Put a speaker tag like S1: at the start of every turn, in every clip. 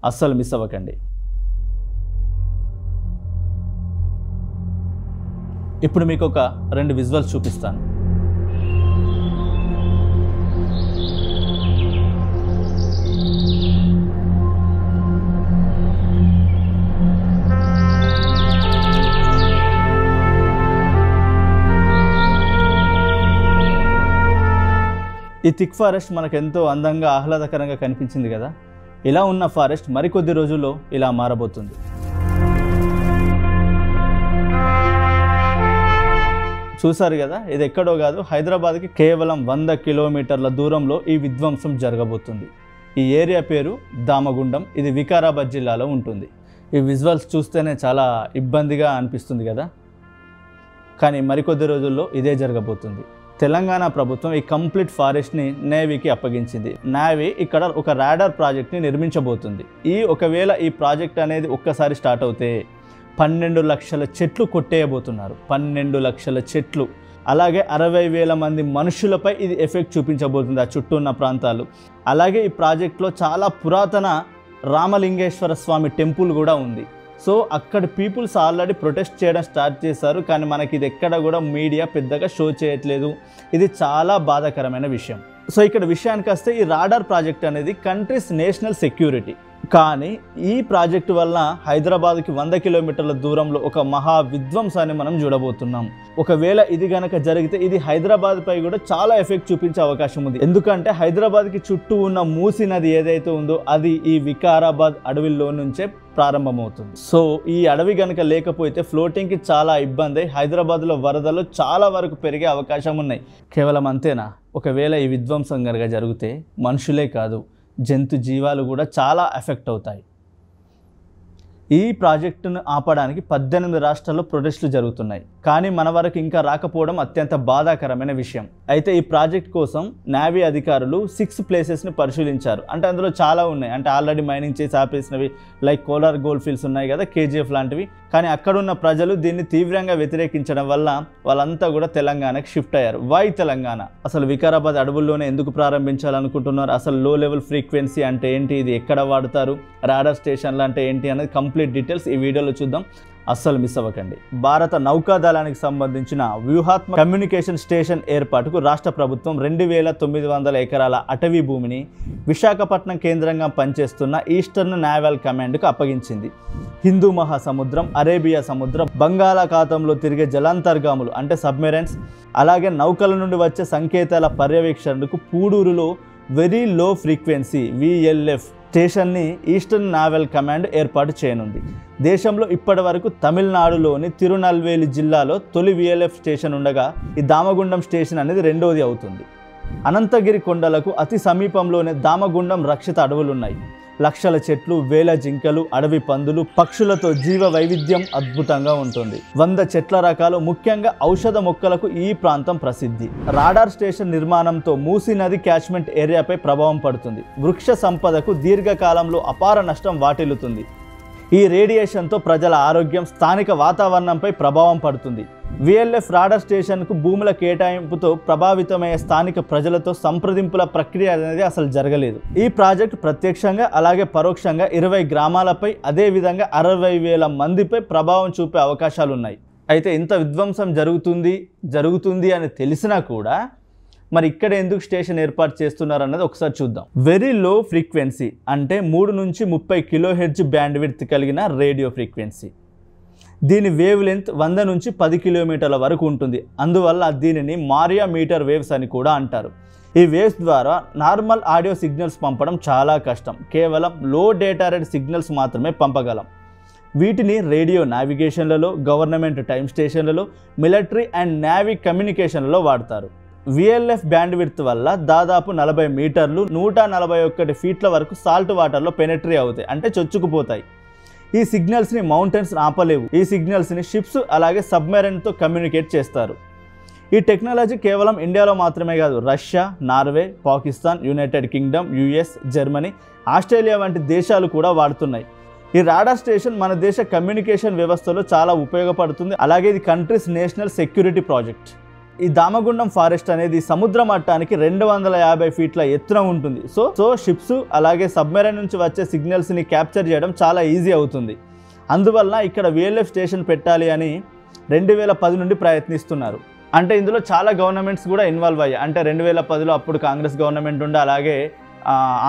S1: అస్సలు మిస్ అవ్వకండి. ఇప్పుడు మీకు ఒక 2 విజువల్స్ చూపిస్తాను. ఈ థిక్ ఫారెస్ట్ మనకు ఎంతో అందంగా ఆహ్లాదకరంగా కనిపించింది కదా. ఇలా ఉన్న ఫారెస్ట్ మరికొద్ది రోజుల్లో ఇలా మారబోతుంది. చూసారు కదా, ఇది ఎక్కడో కాదు, హైదరాబాద్కి కేవలం 100 కిలోమీటర్ల దూరంలో ఈ విధ్వంసం జరగబోతుంది. ఈ ఏరియా పేరు దామగుండం. ఇది వికారాబాద్ జిల్లాలో ఉంటుంది. ఈ విజువల్స్ చూస్తేనే చాలా ఇబ్బందిగా అనిపిస్తుంది కదా, కానీ మరికొద్ది రోజుల్లో ఇదే జరగబోతుంది. తెలంగాణ ప్రభుత్వం ఈ కంప్లీట్ ఫారెస్ట్ని నేవీకి అప్పగించింది. నేవీ ఇక్కడ ఒక రాడార్ ప్రాజెక్ట్ని నిర్మించబోతుంది. ఒకవేళ ఈ ప్రాజెక్ట్ అనేది ఒక్కసారి స్టార్ట్ అవుతే 12 లక్షల చెట్లు కొట్టేయబోతున్నారు. 12 లక్షల చెట్లు. అలాగే 60,000 మంది మనుషులపై ఇది ఎఫెక్ట్ చూపించబోతుంది, ఆ చుట్టూ ఉన్న ప్రాంతాలు. అలాగే ఈ ప్రాజెక్ట్లో చాలా పురాతన రామలింగేశ్వర స్వామి టెంపుల్ కూడా ఉంది. సో అక్కడ పీపుల్స్ ఆల్రెడీ ప్రొటెస్ట్ చేయడం స్టార్ట్ చేశారు, కానీ మనకి ఇది ఎక్కడ కూడా మీడియా పెద్దగా షో చేయట్లేదు. ఇది చాలా బాధాకరమైన విషయం. సో ఇక్కడ విషయానికి వస్తే ఈ రాడార్ ప్రాజెక్ట్ అనేది కంట్రీస్ నేషనల్ సెక్యూరిటీ. కానీ ఈ ప్రాజెక్టు వల్ల హైదరాబాద్కి 100 కిలోమీటర్ల దూరంలో ఒక మహా విధ్వంసాన్ని మనం చూడబోతున్నాం. ఒకవేళ ఇది గనక జరిగితే ఇది హైదరాబాద్ పై కూడా చాలా ఎఫెక్ట్ చూపించే అవకాశం ఉంది. ఎందుకంటే హైదరాబాద్కి చుట్టూ ఉన్న మూసీ నది ఏదైతే ఉందో అది ఈ వికారాబాద్ అడవిలో నుంచే ప్రారంభమవుతుంది. సో ఈ అడవి గనక లేకపోతే ఫ్లోటింగ్కి చాలా ఇబ్బంది. హైదరాబాద్లో వరదలు చాలా వరకు పెరిగే అవకాశం ఉన్నాయి. కేవలం అంతేనా? ఒకవేళ ఈ విధ్వంసం గనక జరిగితే మనుషులే కాదు, జంతు జీవాలు కూడా చాలా ఎఫెక్ట్ అవుతాయి. ఈ ప్రాజెక్టును ఆపడానికి 18 రాష్ట్రాల్లో ప్రొటెస్టులు జరుగుతున్నాయి, కానీ మన వరకు ఇంకా రాకపోవడం అత్యంత బాధాకరమైన విషయం. అయితే ఈ ప్రాజెక్ట్ కోసం నేవీ అధికారులు 6 ప్లేసెస్ని పరిశీలించారు. అంటే అందులో చాలా ఉన్నాయి, అంటే ఆల్రెడీ మైనింగ్ చేసి ఆపేసినవి, లైక్ కోలార్ గోల్డ్ ఫీల్డ్స్ ఉన్నాయి కదా, KGF లాంటివి. కానీ అక్కడున్న ప్రజలు దీన్ని తీవ్రంగా వ్యతిరేకించడం వల్ల వాళ్ళంతా కూడా తెలంగాణకి షిఫ్ట్ అయ్యారు. వై తెలంగాణ? అసలు వికారాబాద్ అడవుల్లోనే ఎందుకు ప్రారంభించాలనుకుంటున్నారు? అసలు లో లెవెల్ ఫ్రీక్వెన్సీ అంటే ఏంటి? ఇది ఎక్కడ వాడతారు? రాడార్ స్టేషన్లు అంటే ఏంటి అనేది కంప్లీట్ డీటెయిల్స్ ఈ వీడియోలో చూద్దాం. అస్సలు మిస్ అవ్వకండి. భారత నౌకాదళానికి సంబంధించిన వ్యూహాత్మక కమ్యూనికేషన్ స్టేషన్ ఏర్పాటుకు రాష్ట్ర ప్రభుత్వం 2,900 ఎకరాల అటవీ భూమిని విశాఖపట్నం కేంద్రంగా పనిచేస్తున్న ఈస్టర్న్ నేవల్ కమాండ్కు అప్పగించింది. హిందూ మహాసముద్రం, అరేబియా సముద్రం, బంగాళాఖాతంలో తిరిగే జలాంతర్గాములు అంటే సబ్మెరైన్స్, అలాగే నౌకల నుండి వచ్చే సంకేతాల పర్యవేక్షణకు పూడూరులో వెరీ లో ఫ్రీక్వెన్సీ VLF స్టేషన్ని ఈస్టర్న్ నేవల్ కమాండ్ ఏర్పాటు చేయనుంది. దేశంలో ఇప్పటి వరకు తమిళనాడులోని తిరునల్వేలి జిల్లాలో తొలి VLF స్టేషన్ ఉండగా ఈ దామగుండం స్టేషన్ అనేది రెండోది అవుతుంది. అనంతగిరి కొండలకు అతి సమీపంలోనే దామగుండం రక్షిత అడవులు ఉన్నాయి. లక్షల చెట్లు, వేల జింకలు, అడవి పందులు, పక్షులతో జీవ వైవిధ్యం అద్భుతంగా ఉంటుంది. 100 చెట్ల రకాలు, ముఖ్యంగా ఔషధ మొక్కలకు ఈ ప్రాంతం ప్రసిద్ధి. రాడార్ స్టేషన్ నిర్మాణంతో మూసీ నది క్యాచ్మెంట్ ఏరియాపై ప్రభావం పడుతుంది. వృక్ష సంపదకు దీర్ఘకాలంలో అపార నష్టం వాటిల్లుతుంది. ఈ రేడియేషన్తో ప్రజల ఆరోగ్యం, స్థానిక వాతావరణంపై ప్రభావం పడుతుంది. VLF రాడార్ స్టేషన్కు భూముల కేటాయింపుతో ప్రభావితమయ్యే స్థానిక ప్రజలతో సంప్రదింపుల ప్రక్రియ అనేది అసలు జరగలేదు. ఈ ప్రాజెక్టు ప్రత్యక్షంగా అలాగే పరోక్షంగా 20 గ్రామాలపై, అదేవిధంగా 60,000 మందిపై ప్రభావం చూపే అవకాశాలు ఉన్నాయి. అయితే ఇంత విధ్వంసం జరుగుతుంది అని తెలిసినా కూడా మరి ఇక్కడ ఎందుకు స్టేషన్ ఏర్పాటు చేస్తున్నారు అన్నది ఒకసారి చూద్దాం. వెరీ లో ఫ్రీక్వెన్సీ అంటే 3 నుంచి 30 kHz బ్యాండ్ విడ్త్ కలిగిన రేడియో ఫ్రీక్వెన్సీ. దీని వేవ్ లెంత్ 100 నుంచి 10 కిలోమీటర్ల వరకు ఉంటుంది. అందువల్ల దీనిని మారియా మీటర్ వేవ్స్ అని కూడా అంటారు. ఈ వేవ్స్ ద్వారా నార్మల్ ఆడియో సిగ్నల్స్ పంపడం చాలా కష్టం. కేవలం లో డేటా రేట్ సిగ్నల్స్ మాత్రమే పంపగలం. వీటిని రేడియో నావిగేషన్లలో, గవర్నమెంట్ టైమ్ స్టేషన్లలో, మిలిటరీ అండ్ నేవీ కమ్యూనికేషన్లలో వాడతారు. VLF బ్యాండ్ విడ్త్ వల్ల దాదాపు 40 మీటర్లు 141 ఫీట్ల వరకు సాల్ట్ వాటర్లో పెనెట్రీ అవుతాయి, అంటే చొచ్చుకుపోతాయి. ఈ సిగ్నల్స్ని మౌంటైన్స్ ఆపలేవు. ఈ సిగ్నల్స్ని షిప్స్ అలాగే సబ్మెరైన్తో కమ్యూనికేట్ చేస్తారు. ఈ టెక్నాలజీ కేవలం ఇండియాలో మాత్రమే కాదు, Russia, Norway, Pakistan, United Kingdom, US, Germany, Australia వంటి దేశాలు కూడా వాడుతున్నాయి. ఈ రాడార్ స్టేషన్ మన దేశ కమ్యూనికేషన్ వ్యవస్థలో చాలా ఉపయోగపడుతుంది. అలాగే ఇది కంట్రీస్ నేషనల్ సెక్యూరిటీ ప్రాజెక్ట్. ఈ దామగుండం ఫారెస్ట్ అనేది సముద్ర మట్టానికి 250 ఫీట్ల ఎత్తున ఉంటుంది. సో షిప్స్ అలాగే సబ్మెరైన్ నుంచి వచ్చే సిగ్నల్స్ని క్యాప్చర్ చేయడం చాలా ఈజీ అవుతుంది. అందువల్ల ఇక్కడ VLF స్టేషన్ పెట్టాలి అని 2010 నుండి ప్రయత్నిస్తున్నారు. అంటే ఇందులో చాలా గవర్నమెంట్స్ కూడా ఇన్వాల్వ్ అయ్యాయి. అంటే 2010లో అప్పుడు కాంగ్రెస్ గవర్నమెంట్ ఉండే, అలాగే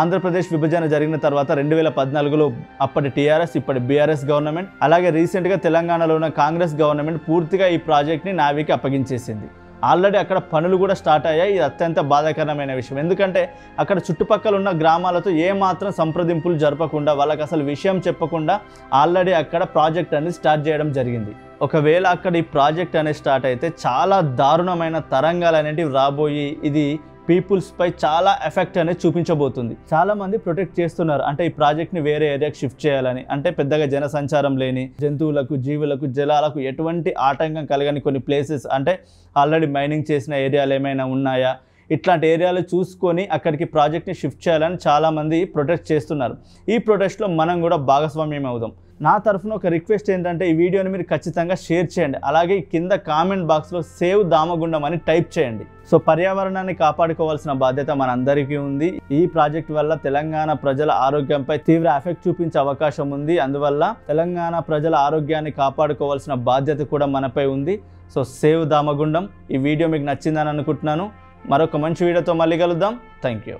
S1: ఆంధ్రప్రదేశ్ విభజన జరిగిన తర్వాత 2014లో అప్పటి TRS ఇప్పటి BRS గవర్నమెంట్, అలాగే రీసెంట్గా తెలంగాణలో ఉన్న కాంగ్రెస్ గవర్నమెంట్ పూర్తిగా ఈ ప్రాజెక్ట్ని నావీకి అప్పగించేసింది. ఆల్రెడీ అక్కడ పనులు కూడా స్టార్ట్ అయ్యాయి. ఇది అత్యంత బాధాకరమైన విషయం. ఎందుకంటే అక్కడ చుట్టుపక్కల ఉన్న గ్రామాలతో ఏమాత్రం సంప్రదింపులు జరపకుండా, వాళ్ళకి అసలు విషయం చెప్పకుండా ఆల్రెడీ అక్కడ ప్రాజెక్ట్ అనేది స్టార్ట్ చేయడం జరిగింది. ఒకవేళ అక్కడ ఈ ప్రాజెక్ట్ అనేది స్టార్ట్ అయితే చాలా దారుణమైన తరంగాలు అనేటివి రాబోయి ఇది పీపుల్స్ పై చాలా ఎఫెక్ట్ అనేది చూపించబోతుంది. చాలామంది ప్రొటెక్ట్ చేస్తున్నారు, అంటే ఈ ప్రాజెక్ట్ని వేరే ఏరియాకి షిఫ్ట్ చేయాలని. అంటే పెద్దగా జనసంచారం లేని, జంతువులకు జీవులకు జలాలకు ఎటువంటి ఆటంకం కలగని కొన్ని ప్లేసెస్, అంటే ఆల్రెడీ మైనింగ్ చేసిన ఏరియాలు ఏమైనా ఉన్నాయా, ఇట్లాంటి ఏరియాలు చూసుకొని అక్కడికి ప్రాజెక్ట్ని షిఫ్ట్ చేయాలని చాలామంది ప్రొటెస్ట్ చేస్తున్నారు. ఈ ప్రొటెస్ట్లో మనం కూడా భాగస్వామ్యం అవుదాం. నా తరఫున ఒక రిక్వెస్ట్ ఏంటంటే ఈ వీడియోని మీరు ఖచ్చితంగా షేర్ చేయండి. అలాగే కింద కామెంట్ బాక్స్లో సేవ్ దామగుండం అని టైప్ చేయండి. సో పర్యావరణాన్ని కాపాడుకోవాల్సిన బాధ్యత మనందరికీ ఉంది. ఈ ప్రాజెక్ట్ వల్ల తెలంగాణ ప్రజల ఆరోగ్యంపై తీవ్ర ఎఫెక్ట్ చూపించే అవకాశం ఉంది. అందువల్ల తెలంగాణ ప్రజల ఆరోగ్యాన్ని కాపాడుకోవాల్సిన బాధ్యత కూడా మనపై ఉంది. So save Damagundam. ఈ వీడియో మీకు నచ్చిందని అనుకుంటున్నాను. మరొక మంచి వీడియోతో మళ్ళీ కలుద్దాం. Thank you.